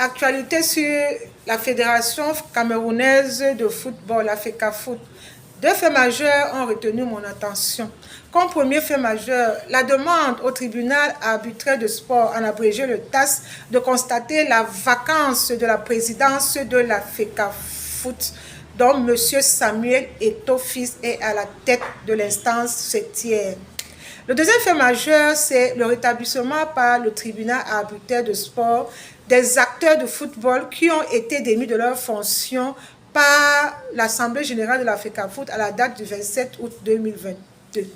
Actualité sur la Fédération camerounaise de football, la FECAFOOT. Deux faits majeurs ont retenu mon attention. Comme premier fait majeur, la demande au tribunal arbitraire de sport, en abrégé le TAS, de constater la vacance de la présidence de la FECAFOOT, dont M. Samuel Eto'o-Fils est à la tête de l'instance fêtière. Le deuxième fait majeur, c'est le rétablissement par le tribunal arbitraire de sport des acteurs de football qui ont été démis de leurs fonctions par l'Assemblée générale de la FECAFOOT à la date du 27 août 2022.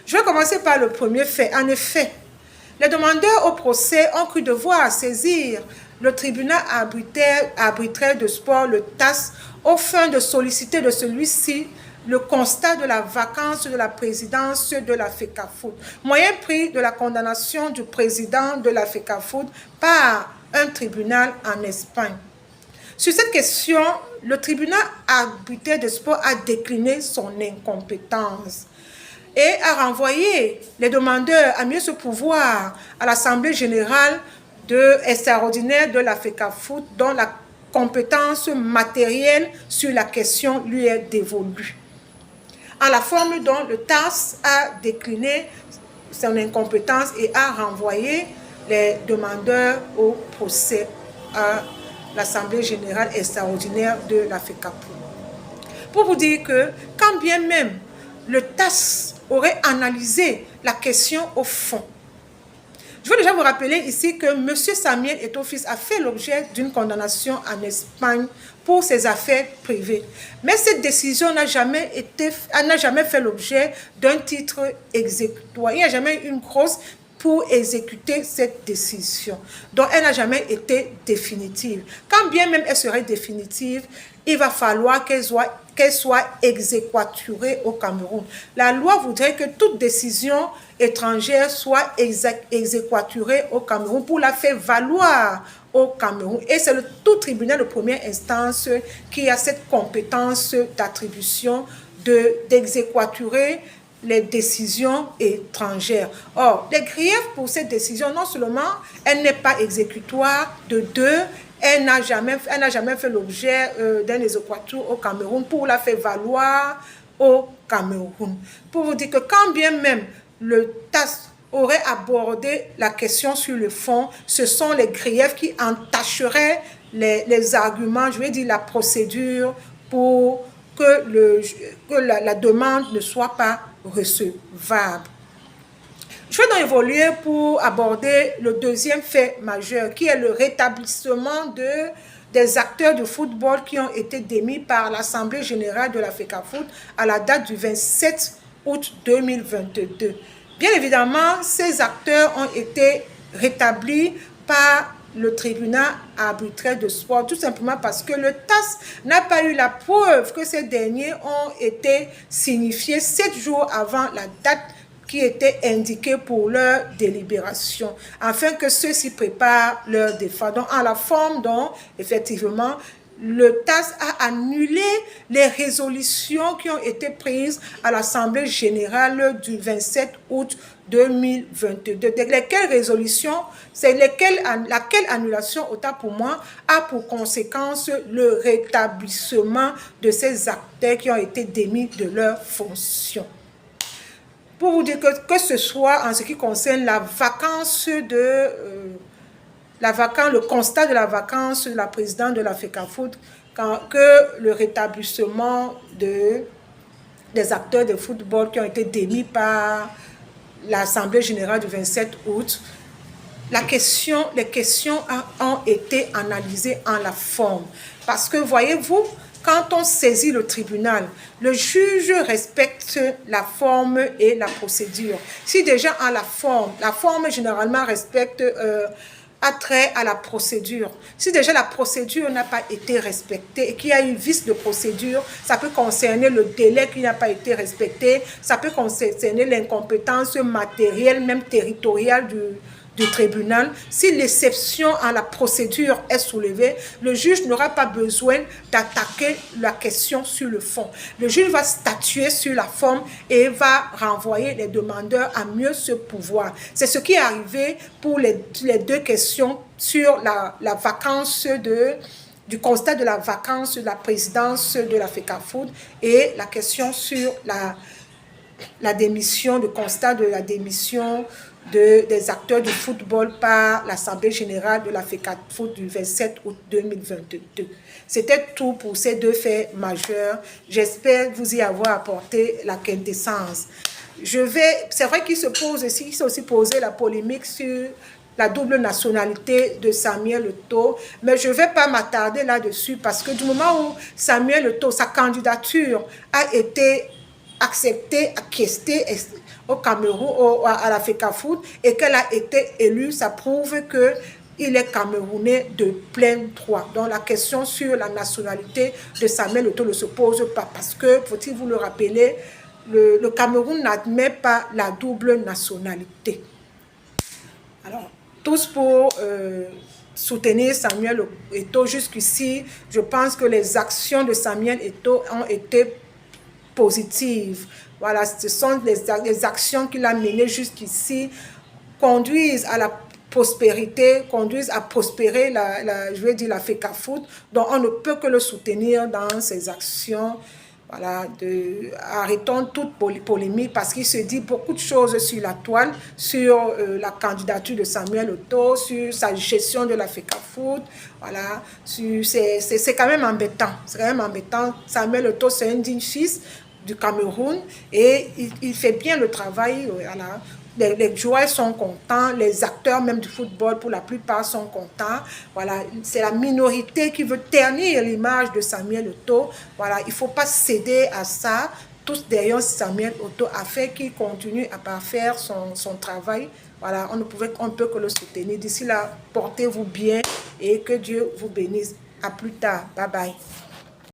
Je vais commencer par le premier fait. En effet, les demandeurs au procès ont cru devoir saisir le tribunal arbitraire de sport, le TAS, aux fins de solliciter de celui-ci le constat de la vacance de la présidence de la FECAFOOT, moyen pris de la condamnation du président de la FECAFOOT par un tribunal en Espagne. Sur cette question, le tribunal arbitraire de sport a décliné son incompétence et a renvoyé les demandeurs à mieux se pouvoir à l'Assemblée générale extraordinaire de la FECAFOOT, dont la compétence matérielle sur la question lui est dévolue. En la forme dont le TAS a décliné son incompétence et a renvoyé les demandeurs au procès à l'Assemblée générale extraordinaire de la FECAFOOT. Pour vous dire que quand bien même le TAS aurait analysé la question au fond, je veux déjà vous rappeler ici que M. Samuel Eto'o-Fils a fait l'objet d'une condamnation en Espagne pour ses affaires privées. Mais cette décision n'a jamais fait l'objet d'un titre exécutoire. Il n'y a jamais eu une cause pour exécuter cette décision. Donc, elle n'a jamais été définitive. Quand bien même elle serait définitive, il va falloir qu'elle soit exéquaturée au Cameroun. La loi voudrait que toute décision étrangère soit exéquaturée au Cameroun pour la faire valoir au Cameroun. Et c'est le tout tribunal de première instance qui a cette compétence d'attribution d'exéquaturer les décisions étrangères. Or, les griefs pour cette décision, non seulement elle n'est pas exécutoire, de deux, elle n'a jamais fait l'objet d'un exéquatur au Cameroun pour la faire valoir au Cameroun. Pour vous dire que quand bien même le TAS aurait abordé la question sur le fond, ce sont les griefs qui entacheraient les arguments, je vais dire la procédure, pour que la demande ne soit pas recevable. Je vais donc évoluer pour aborder le deuxième fait majeur, qui est le rétablissement des acteurs de football qui ont été démis par l'Assemblée générale de la FECAFOOT à la date du 27 août 2022. Bien évidemment, ces acteurs ont été rétablis par le tribunal arbitraire de sport, tout simplement parce que le TAS n'a pas eu la preuve que ces derniers ont été signifiés 7 jours avant la date qui était indiquée pour leur délibération, afin que ceux-ci préparent leur défense. Donc, en la forme dont, effectivement, le TAS a annulé les résolutions qui ont été prises à l'Assemblée générale du 27 août 2022. Lesquelles résolutions, c'est laquelle annulation, autant pour moi, a pour conséquence le rétablissement de ces acteurs qui ont été démis de leurs fonctions. Pour vous dire que ce soit en ce qui concerne la vacance le constat de la vacance de la présidente de la FECAFOOT, que le rétablissement des acteurs de football qui ont été démis par l'Assemblée générale du 27 août, les questions ont été analysées en la forme. Parce que, voyez-vous, quand on saisit le tribunal, le juge respecte la forme et la procédure. Si déjà en la forme généralement respecte a trait à la procédure. Si déjà la procédure n'a pas été respectée et qu'il y a eu vice de procédure, ça peut concerner le délai qui n'a pas été respecté, ça peut concerner l'incompétence matérielle, même territoriale du tribunal, si l'exception à la procédure est soulevée, le juge n'aura pas besoin d'attaquer la question sur le fond. Le juge va statuer sur la forme et va renvoyer les demandeurs à mieux se pouvoir. C'est ce qui est arrivé pour les deux questions sur la vacance du constat de la vacance de la présidence de la FECAFOOT et la question sur la démission, le constat de la démission des acteurs du football par l'Assemblée générale de la FECAFOOT du 27 août 2022. C'était tout pour ces deux faits majeurs. J'espère vous y avoir apporté la quintessence. C'est vrai qu'il se pose aussi, il s'est aussi posé la polémique sur la double nationalité de Samuel Eto'o, mais je ne vais pas m'attarder là-dessus parce que du moment où Samuel Eto'o, sa candidature a été acceptée, acquiescée au Cameroun, à la FECAFOOT, et qu'elle a été élue, ça prouve qu'il est camerounais de plein droit. Donc la question sur la nationalité de Samuel Eto'o ne se pose pas parce que, faut-il vous le rappeler, le Cameroun n'admet pas la double nationalité. Alors, tous pour soutenir Samuel Eto'o jusqu'ici, je pense que les actions de Samuel Eto'o ont été positives. Voilà, ce sont les actions qu'il a menées jusqu'ici conduisent à la prospérité, conduisent à prospérer je vais dire la FECAFOOT, donc on ne peut que le soutenir dans ses actions. Voilà, arrêtons toute polémique parce qu'il se dit beaucoup de choses sur la toile, sur la candidature de Samuel Eto'o, sur sa gestion de la FECAFOOT. Voilà, c'est quand même embêtant. C'est quand même embêtant. Samuel Eto'o, c'est un digne fils du Cameroun et il fait bien le travail. Voilà. Les joueurs sont contents, les acteurs même du football pour la plupart sont contents. Voilà, c'est la minorité qui veut ternir l'image de Samuel Eto'o. Voilà, il ne faut pas céder à ça. Tous derrière Samuel Eto'o a fait qu'il continue à parfaire son travail. Voilà, on ne peut que le soutenir. D'ici là, portez-vous bien et que Dieu vous bénisse. À plus tard. Bye bye.